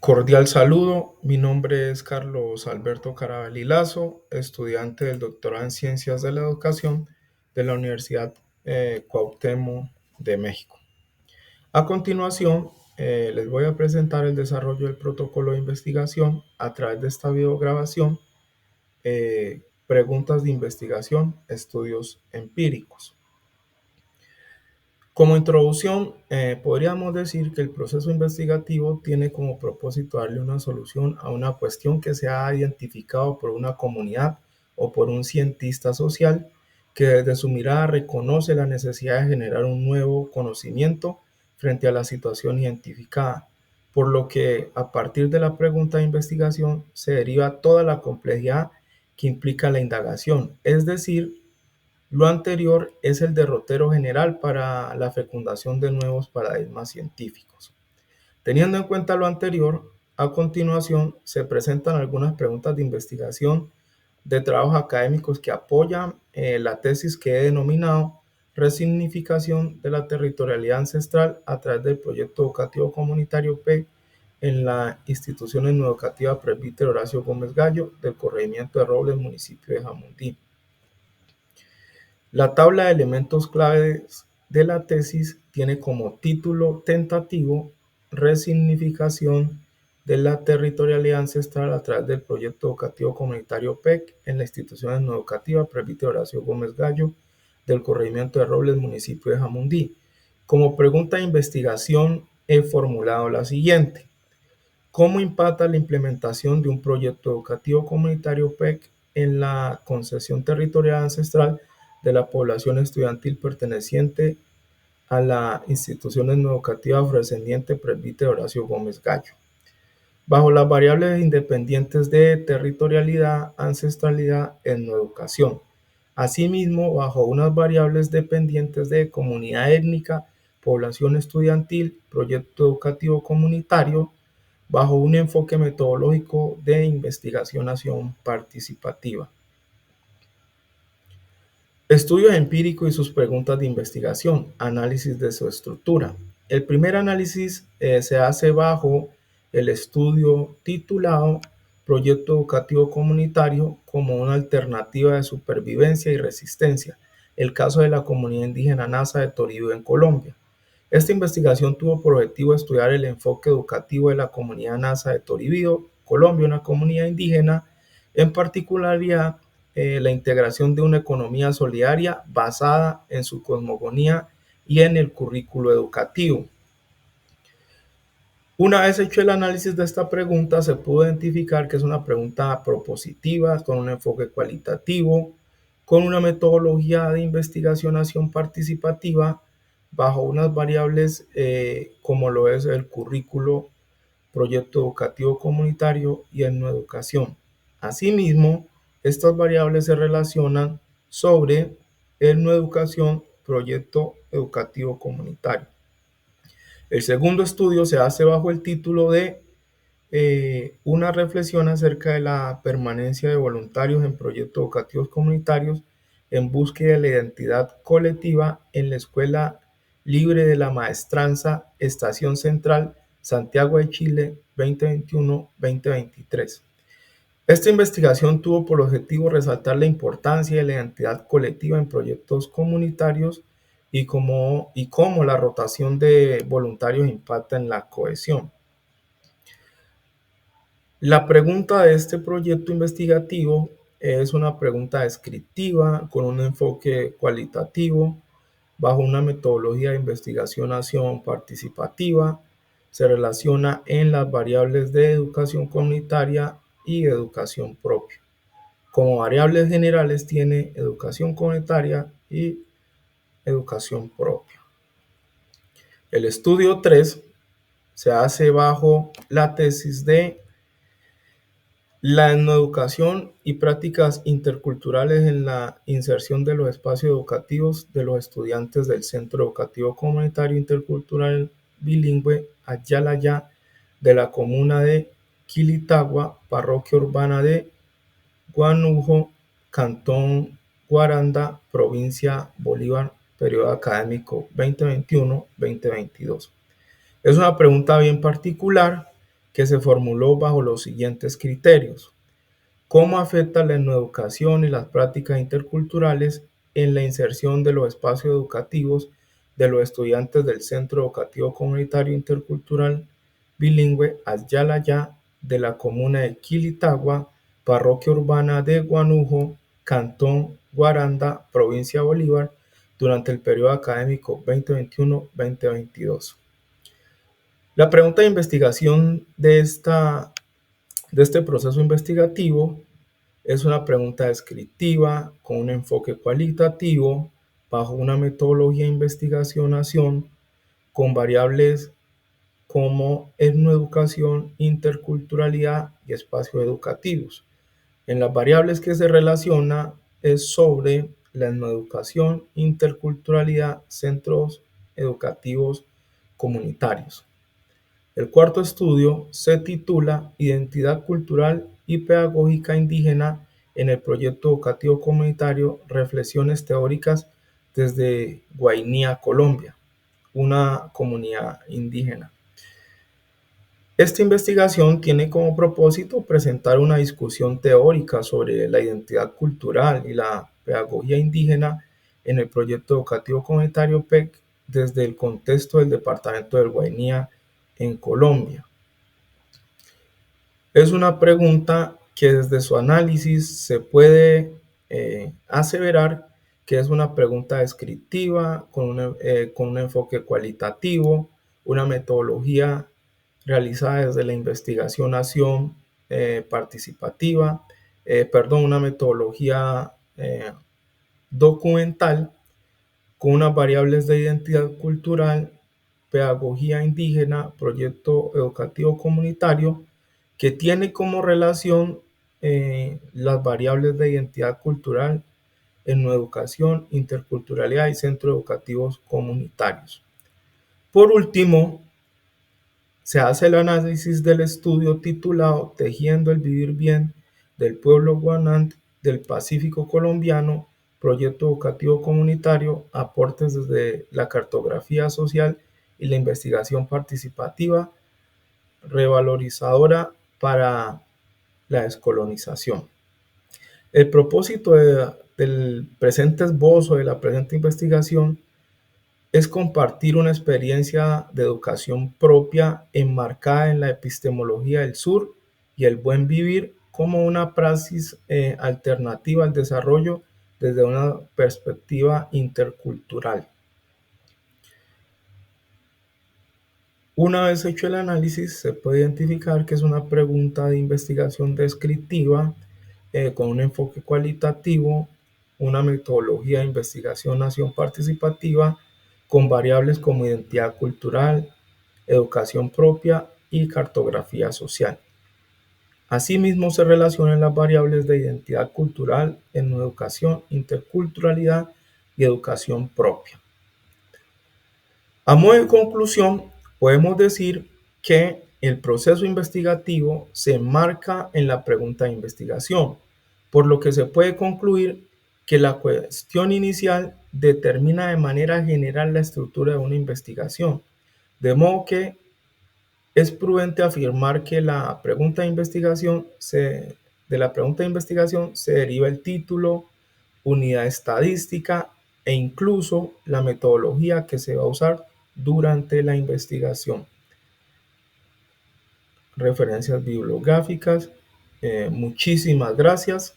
Cordial saludo, mi nombre es Carlos Alberto Carabalí Lazo, estudiante del doctorado en Ciencias de la Educación de la Universidad Cuauhtémoc de México. A continuación, les voy a presentar el desarrollo del protocolo de investigación a través de esta videograbación, preguntas de investigación, estudios empíricos. Como introducción, podríamos decir que el proceso investigativo tiene como propósito darle una solución a una cuestión que se ha identificado por una comunidad o por un cientista social que desde su mirada reconoce la necesidad de generar un nuevo conocimiento frente a la situación identificada, por lo que a partir de la pregunta de investigación se deriva toda la complejidad que implica la indagación, es decir, lo anterior es el derrotero general para la fecundación de nuevos paradigmas científicos. Teniendo en cuenta lo anterior, a continuación se presentan algunas preguntas de investigación de trabajos académicos que apoyan la tesis que he denominado Resignificación de la territorialidad ancestral a través del proyecto educativo comunitario PEC en la institución educativa Presbítero Horacio Gómez Gallo del corregimiento de Robles, municipio de Jamundí. La tabla de elementos claves de la tesis tiene como título tentativo Resignificación de la territorialidad ancestral a través del proyecto educativo comunitario PEC en la institución educativa Presbítero Horacio Gómez Gallo del corregimiento de Robles, municipio de Jamundí. Como pregunta de investigación he formulado la siguiente: ¿cómo impacta la implementación de un proyecto educativo comunitario PEC en la concesión territorial ancestral de la población estudiantil perteneciente a la institución educativa afrodescendiente Presbítero Horacio Gómez Gallo, bajo las variables independientes de territorialidad, ancestralidad, etnoeducación? Asimismo, bajo unas variables dependientes de comunidad étnica, población estudiantil, proyecto educativo comunitario, bajo un enfoque metodológico de investigación-acción participativa. Estudios empíricos y sus preguntas de investigación, análisis de su estructura. El primer análisis se hace bajo el estudio titulado Proyecto Educativo Comunitario como una alternativa de supervivencia y resistencia, el caso de la comunidad indígena Nasa de Toribio en Colombia. Esta investigación tuvo por objetivo estudiar el enfoque educativo de la comunidad Nasa de Toribio, Colombia, una comunidad indígena, en particularidad la integración de una economía solidaria basada en su cosmogonía y en el currículo educativo. Una vez hecho el análisis de esta pregunta, se pudo identificar que es una pregunta propositiva, con un enfoque cualitativo, con una metodología de investigación-acción participativa, bajo unas variables como lo es el currículo, proyecto educativo comunitario y etnoeducación. Asimismo, estas variables se relacionan sobre etnoeducación, proyecto educativo comunitario. El segundo estudio se hace bajo el título de una reflexión acerca de la permanencia de voluntarios en proyectos educativos comunitarios en búsqueda de la identidad colectiva en la Escuela Libre de la Maestranza, Estación Central, Santiago de Chile, 2021-2023. Esta investigación tuvo por objetivo resaltar la importancia de la identidad colectiva en proyectos comunitarios y cómo la rotación de voluntarios impacta en la cohesión. La pregunta de este proyecto investigativo es una pregunta descriptiva con un enfoque cualitativo bajo una metodología de investigación-acción participativa. Se relaciona en las variables de educación comunitaria y educación propia. Como variables generales tiene educación comunitaria y educación propia. El estudio 3 se hace bajo la tesis de la etnoeducación y prácticas interculturales en la inserción de los espacios educativos de los estudiantes del Centro Educativo Comunitario Intercultural Bilingüe Ayalayá de la comuna de Quilitagua, parroquia urbana de Guanujo, cantón Guaranda, provincia Bolívar, periodo académico 2021-2022. Es una pregunta bien particular que se formuló bajo los siguientes criterios. ¿Cómo afecta la etnoeducación y las prácticas interculturales en la inserción de los espacios educativos de los estudiantes del Centro Educativo Comunitario Intercultural Bilingüe Ayala de la comuna de Quilitagua, parroquia urbana de Guanujo, cantón Guaranda, provincia de Bolívar, durante el periodo académico 2021-2022? La pregunta de investigación de este proceso investigativo es una pregunta descriptiva con un enfoque cualitativo bajo una metodología de investigación con variables como etnoeducación, interculturalidad y espacios educativos. En las variables que se relaciona es sobre la etnoeducación, interculturalidad, centros educativos comunitarios. El cuarto estudio se titula Identidad cultural y pedagógica indígena en el proyecto educativo comunitario Reflexiones teóricas desde Guainía, Colombia, una comunidad indígena. Esta investigación tiene como propósito presentar una discusión teórica sobre la identidad cultural y la pedagogía indígena en el proyecto educativo comunitario PEC desde el contexto del departamento del Guainía en Colombia. Es una pregunta que desde su análisis se puede aseverar que es una pregunta descriptiva con un enfoque cualitativo, una metodología realizada desde la investigación-acción participativa, una metodología documental con unas variables de identidad cultural, pedagogía indígena, proyecto educativo comunitario, que tiene como relación las variables de identidad cultural, etnoeducación, interculturalidad y centros educativos comunitarios. Por último, se hace el análisis del estudio titulado Tejiendo el Vivir Bien del pueblo Guanant del Pacífico colombiano, proyecto educativo comunitario, aportes desde la cartografía social y la investigación participativa revalorizadora para la descolonización. El propósito del presente esbozo, de la presente investigación, es compartir una experiencia de educación propia enmarcada en la epistemología del sur y el buen vivir como una praxis alternativa al desarrollo desde una perspectiva intercultural. Una vez hecho el análisis, se puede identificar que es una pregunta de investigación descriptiva con un enfoque cualitativo, una metodología de investigación-acción participativa con variables como identidad cultural, educación propia y cartografía social. Asimismo, se relacionan las variables de identidad cultural, etnoeducación, interculturalidad y educación propia. A modo de conclusión, podemos decir que el proceso investigativo se enmarca en la pregunta de investigación, por lo que se puede concluir que la cuestión inicial determina de manera general la estructura de una investigación, de modo que es prudente afirmar que de la pregunta de investigación se deriva el título, unidad estadística e incluso la metodología que se va a usar durante la investigación. Referencias bibliográficas. Muchísimas gracias.